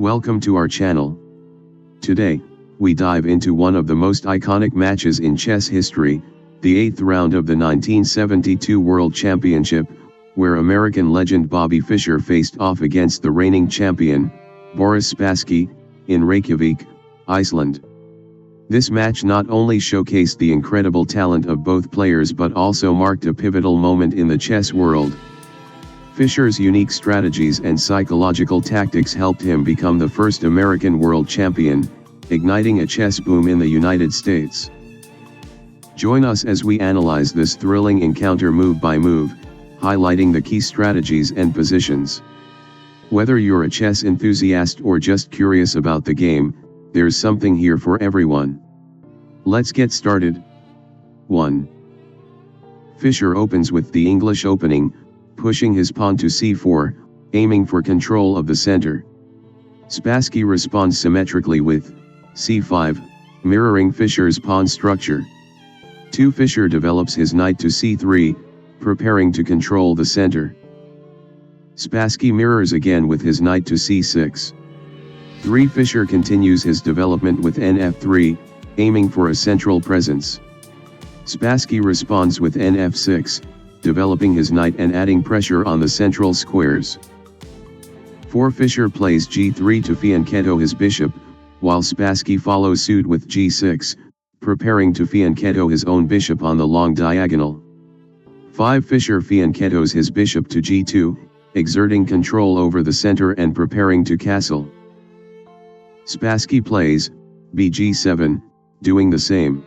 Welcome to our channel. Today, we dive into one of the most iconic matches in chess history, the 8th round of the 1972 World Championship, where American legend Bobby Fischer faced off against the reigning champion, Boris Spassky, in Reykjavik, Iceland. This match not only showcased the incredible talent of both players but also marked a pivotal moment in the chess world. Fischer's unique strategies and psychological tactics helped him become the first American world champion, igniting a chess boom in the United States. Join us as we analyze this thrilling encounter move by move, highlighting the key strategies and positions. Whether you're a chess enthusiast or just curious about the game, there's something here for everyone. Let's get started. 1. Fischer opens with the English opening, pushing his pawn to c4, aiming for control of the center. Spassky responds symmetrically with c5, mirroring Fischer's pawn structure. 2. Fischer develops his knight to c3, preparing to control the center. Spassky mirrors again with his knight to c6. 3. Fischer continues his development with nf3, aiming for a central presence. Spassky responds with nf6, developing his knight and adding pressure on the central squares. 4. Fischer plays g3 to fianchetto his bishop, while Spassky follows suit with g6, preparing to fianchetto his own bishop on the long diagonal. 5. Fischer fianchettos his bishop to g2, exerting control over the center and preparing to castle. Spassky plays bg7, doing the same.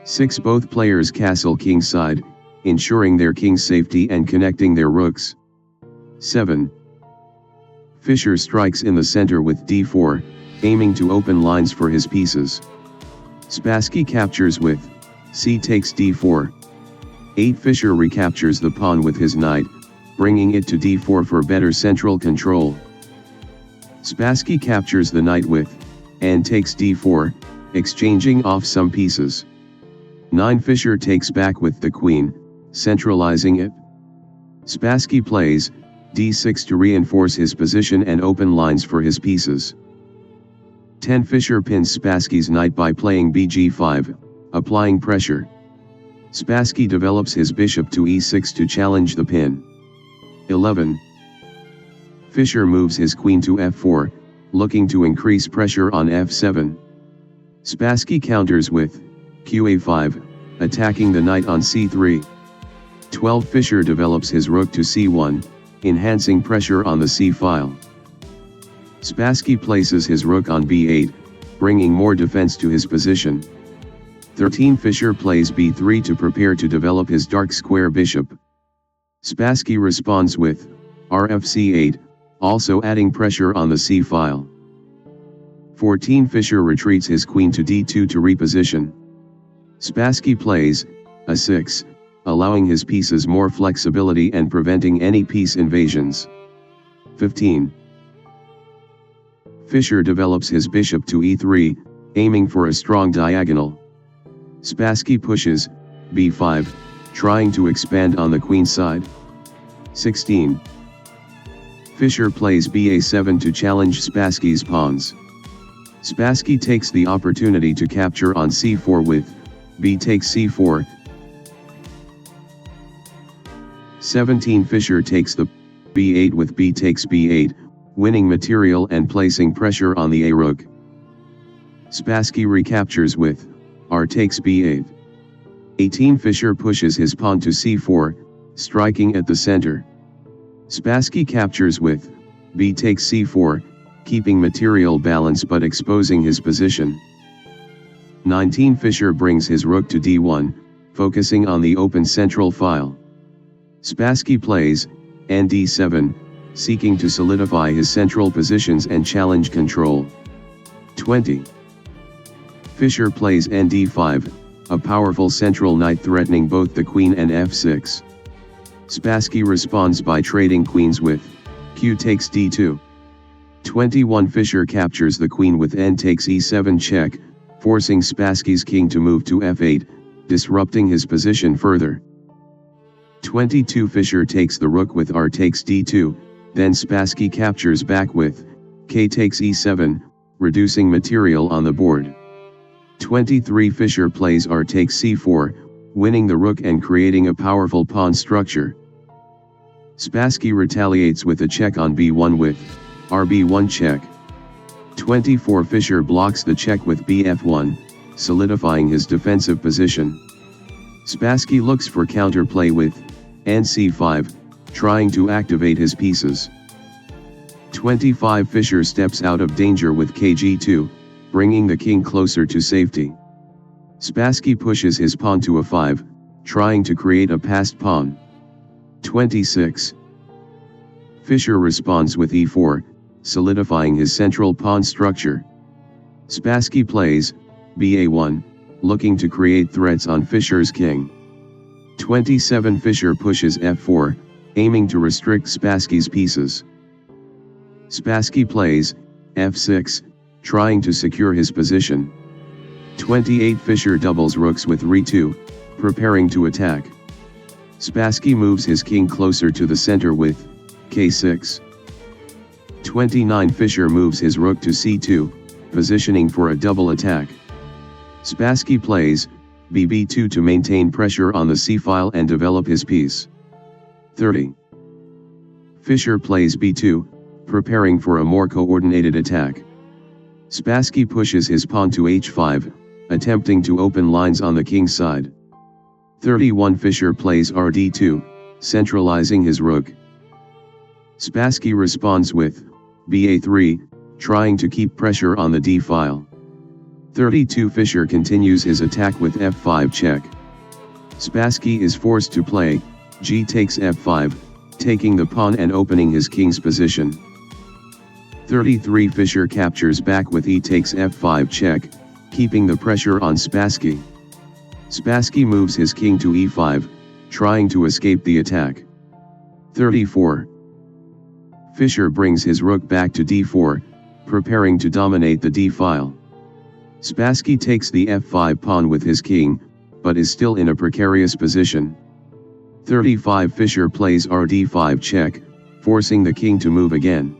6. Both players castle kingside, ensuring their king's safety and connecting their rooks. 7. Fischer strikes in the center with d4, aiming to open lines for his pieces. Spassky captures with c takes d4. 8. Fischer recaptures the pawn with his knight, bringing it to d4 for better central control. Spassky captures the knight with n takes d4, exchanging off some pieces. 9. Fischer takes back with the queen, centralizing it. Spassky plays d6 to reinforce his position and open lines for his pieces. 10. Fischer pins Spassky's knight by playing bg5, applying pressure. Spassky develops his bishop to e6 to challenge the pin. 11. Fischer moves his queen to f4, looking to increase pressure on f7. Spassky counters with qa5, attacking the knight on c3. 12. Fischer develops his rook to c1, enhancing pressure on the c-file. Spassky places his rook on b8, bringing more defense to his position. 13. Fischer plays b3 to prepare to develop his dark square bishop. Spassky responds with rfc8, also adding pressure on the c-file. 14. Fischer retreats his queen to d2 to reposition. Spassky plays a6, allowing his pieces more flexibility and preventing any piece invasions. 15. Fischer develops his bishop to e3, aiming for a strong diagonal. Spassky pushes b5, trying to expand on the queen side. 16. Fischer plays ba7 to challenge Spassky's pawns. Spassky takes the opportunity to capture on c4 with b takes c4. 17. Fischer takes the b8 with b takes b8, winning material and placing pressure on the a-rook. Spassky recaptures with r takes b8. 18. Fischer pushes his pawn to c4, striking at the center. Spassky captures with b takes c4, keeping material balance but exposing his position. 19. Fischer brings his rook to d1, focusing on the open central file. Spassky plays nd7, seeking to solidify his central positions and challenge control. 20. Fischer plays nd5, a powerful central knight threatening both the queen and f6. Spassky responds by trading queens with q takes d2. 21. Fischer captures the queen with n takes e7 check, forcing Spassky's king to move to f8, disrupting his position further. 22. Fischer takes the rook with r takes d2, then Spassky captures back with K takes e7, reducing material on the board. 23 Fischer plays R takes c4, winning the rook and creating a powerful pawn structure. Spassky retaliates with a check on b1 with rb1 check. 24 Fischer blocks the check with bf1, solidifying his defensive position. Spassky looks for counterplay with nc5, trying to activate his pieces. 25 Fischer steps out of danger with kg2, bringing the king closer to safety. Spassky pushes his pawn to a5, trying to create a passed pawn. 26. Fischer responds with e4, solidifying his central pawn structure. Spassky plays ba1, looking to create threats on Fischer's king. 27 Fischer pushes f4, aiming to restrict Spassky's pieces. Spassky plays f6, trying to secure his position. 28 Fischer doubles rooks with re2, preparing to attack. Spassky moves his king closer to the center with k6. 29 Fischer moves his rook to c2, positioning for a double attack. Spassky plays bb2 to maintain pressure on the c-file and develop his piece. 30. Fischer plays b2, preparing for a more coordinated attack. Spassky pushes his pawn to h5, attempting to open lines on the king's side. 31 Fischer plays rd2, centralizing his rook. Spassky responds with ba3, trying to keep pressure on the d-file. 32 Fischer continues his attack with f5 check. Spassky is forced to play g takes f5, taking the pawn and opening his king's position. 33 Fischer captures back with e takes f5 check, keeping the pressure on Spassky. Spassky moves his king to e5, trying to escape the attack. 34. Fischer brings his rook back to d4, preparing to dominate the d-file. Spassky takes the f5 pawn with his king, but is still in a precarious position. 35 Fischer plays rd5 check, forcing the king to move again.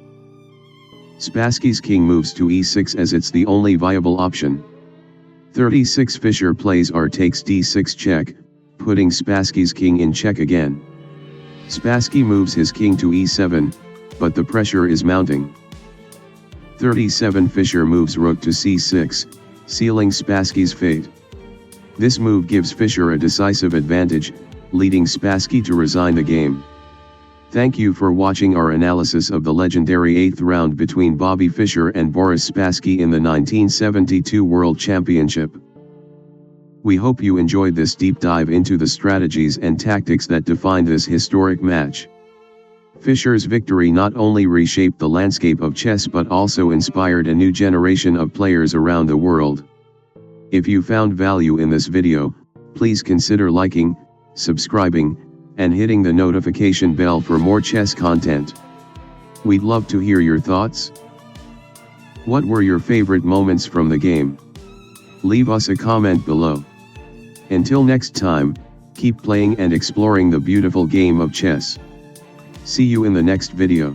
Spassky's king moves to e6 as it's the only viable option. 36 Fischer plays r takes d6 check, putting Spassky's king in check again. Spassky moves his king to e7, but the pressure is mounting. 37 Fischer moves rook to c6, sealing Spassky's fate. This move gives Fischer a decisive advantage, leading Spassky to resign the game. Thank you for watching our analysis of the legendary 8th round between Bobby Fischer and Boris Spassky in the 1972 World Championship. We hope you enjoyed this deep dive into the strategies and tactics that defined this historic match. Fischer's victory not only reshaped the landscape of chess but also inspired a new generation of players around the world. If you found value in this video, please consider liking, subscribing, and hitting the notification bell for more chess content. We'd love to hear your thoughts. What were your favorite moments from the game? Leave us a comment below. Until next time, keep playing and exploring the beautiful game of chess. See you in the next video.